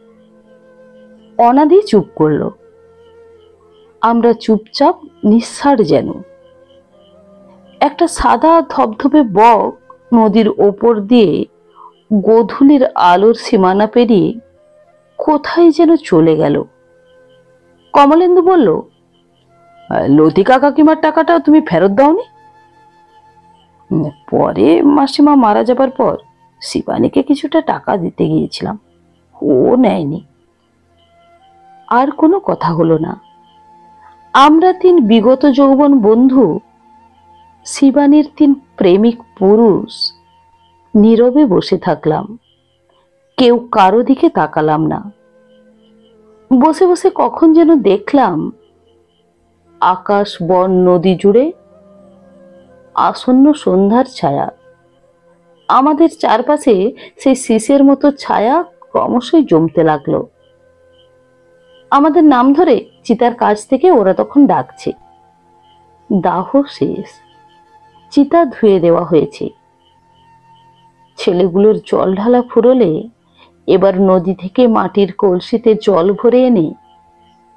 অনাদি চুপ করল। আমরা চুপচাপ নিঃশ্বাস যেন। একটা সাদা ধবধবে বক নদীর ওপর দিয়ে গোধূলির আলোর সীমানা পেরিয়ে কোথায় যেন চলে গেল। কমলেন্দু বলল, লতিকা কাকিমার টাকাটা তুমি ফেরত দাওনি? পরে মাসিমা মারা যাবার পর শিবানীকে কিছুটা টাকা দিতে গিয়েছিলাম, ও নেয়নি। আর কোনো কথা হলো না। আমরা তিন বিগত যৌবন বন্ধু, শিবানীর তিন প্রেমিক পুরুষ নীরবে বসে থাকলাম। কেউ কারো দিকে তাকালাম না। বসে বসে কখন যেন দেখলাম আকাশ, বন, নদী জুড়ে আসন্ন সন্ধ্যার ছায়া। আমাদের চারপাশে সেই শীষের মতো ছায়া ক্রমশই জমতে লাগলো। আমাদের নাম ধরে চিতার কাছ থেকে ওরা তখন ডাকছে। দাহ শেষ, চিতা ধুয়ে দেওয়া হয়েছে। ছেলেগুলোর জল ঢালা ফুরোলে এবার নদী থেকে মাটির কলসিতে জল ভরে এনে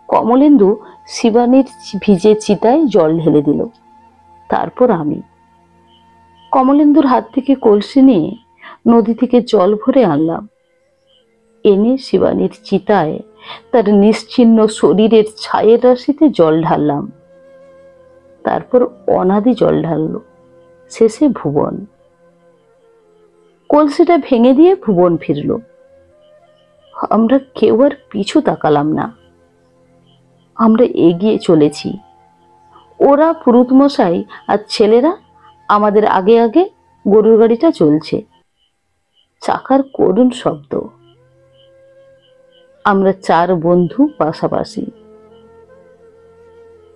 কমলেন্দু শিবানীর ভিজে চিতায় জল ঢেলে দিল। তারপর আমি কমলেন্দুর হাত থেকে কলসি নিয়ে নদী থেকে জল ভরে আনলাম। এনে শিবানীর চিতায় তার নিশ্চিহ্ন শরীরের ছায়ের রাশিতে জল ঢাললাম। তারপর অনাদি জল ঢাললো, শেষে ভুবন। কলসিটা ভেঙে দিয়ে ভুবন ফিরল। আমরা কেউ আর পিছু তাকালাম না। আমরা এগিয়ে চলেছি। ওরা পুরুত মশাই আর ছেলেরা আমাদের আগে আগে গরুর গাড়িটা চলছে। চাকার করুণ শব্দ। আমরা 4 বন্ধু পাশাপাশি।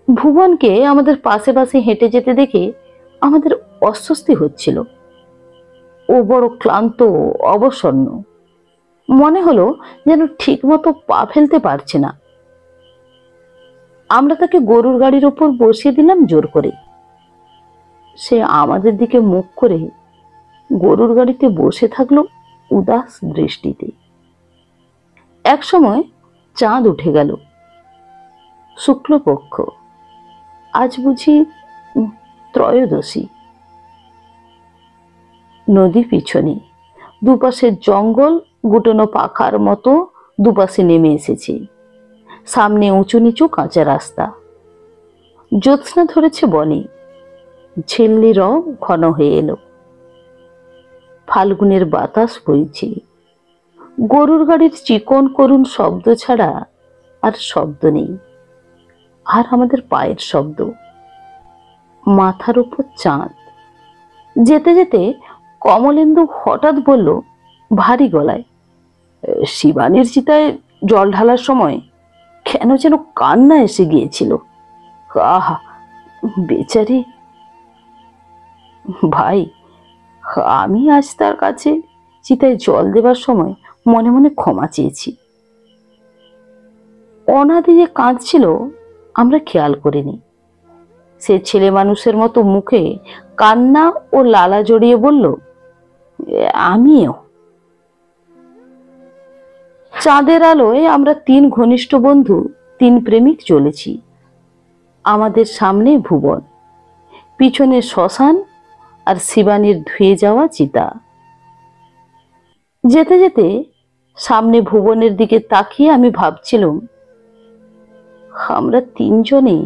ভুবনকে আমাদের পাশে পাশে হেঁটে যেতে দেখে আমাদের অস্বস্তি হচ্ছিল। ও বড় ক্লান্ত, অবসন্ন। মনে হলো যেন ঠিকমতো পা ফেলতে পারছে না। আমরা তাকে গরুর গাড়ির ওপর বসিয়ে দিলাম জোর করে। সে আমাদের দিকে মুখ করে গরুর গাড়িতে বসে থাকলো উদাস দৃষ্টিতে। একসময় চাঁদ উঠে গেল। শুক্লপক্ষ। আজ বুঝি ত্রয়োদশী। নদী পিছনে, দুপাশে জঙ্গল গুটানো পাখার মতো দুপাশে নেমে এসেছে। সামনে উঁচু নিচু কাঁচা রাস্তা। জ্যোৎস্না ধরেছে বনে। ঝিল্লি রং ঘন হয়ে এলো। ফাল্গুনের বাতাস বইছে। গরুর গাড়ির চিকন করুণ শব্দ ছাড়া আর শব্দ নেই। আর আমাদের পায়ের শব্দ। মাথার উপর চাঁদ। যেতে যেতে কমলেন্দু হঠাৎ বলল ভারী গলায়, শিবানীর চিতায় জল ঢালার সময় কেন যেন কান্না এসে গিয়েছিল। আহা, বেচারি। ভাই, আমি আজ তার কাছে চিতায় জল দেবার সময় মনে মনে ক্ষমা চেয়েছি। অনাদি যে কাঁদছিল আমরা খেয়াল করিনি। সে ছেলে মানুষের মতো মুখে কান্না ও লালা জড়িয়ে বলল, আমিও। চাঁদের আলোয় আমরা 3 ঘনিষ্ঠ বন্ধু, 3 প্রেমিক চলেছি। আমাদের সামনে ভুবন, পিছনে শ্মশান আর শিবানীর ধুয়ে যাওয়া চিতা। যেতে যেতে সামনে ভুবনের দিকে তাকিয়ে আমি ভাবছিলাম, আমরা 3 জনে,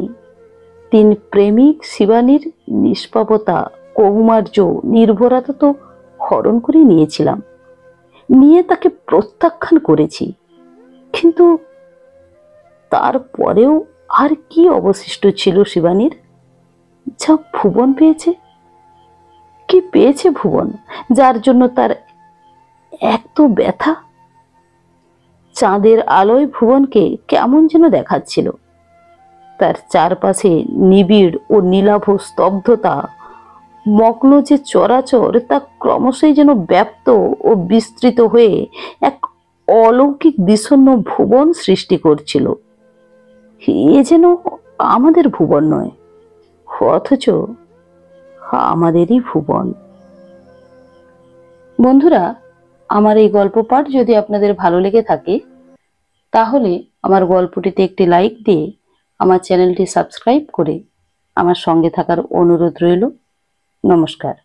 3 প্রেমিক শিবানীর নিষ্পাপতা, কৌমার্য, নির্ভরতা তো হরণ করে নিয়েছিলাম। নিয়ে তাকে প্রত্যাখ্যান করেছি। কিন্তু তারপরেও আর কি অবশিষ্ট ছিল শিবানীর? যা ভুবন পেয়েছে? কি পেয়েছে ভুবন যার জন্য তার এত ব্যথা? চাঁদের আলোয় ভুবনকে কেমন যেন দেখাচ্ছিল। তার চারপাশে নিবিড় ও নীলাভ স্তব্ধতা, মগ্ন যে চরাচর তা ক্রমশই যেন ব্যাপ্ত ও বিস্তৃত হয়ে এক অলৌকিক বিষণ্ণ ভুবন সৃষ্টি করছিল। এ যেন আমাদের ভুবন নয়, অথচ আমাদেরই ভুবন। বন্ধুরা, আমার এই গল্প পাঠ যদি আপনাদের ভালো লেগে থাকে তাহলে আমার গল্পটিতে একটি লাইক দিয়ে আমার চ্যানেলটি সাবস্ক্রাইব করে আমার সঙ্গে থাকার অনুরোধ রইল। নমস্কার।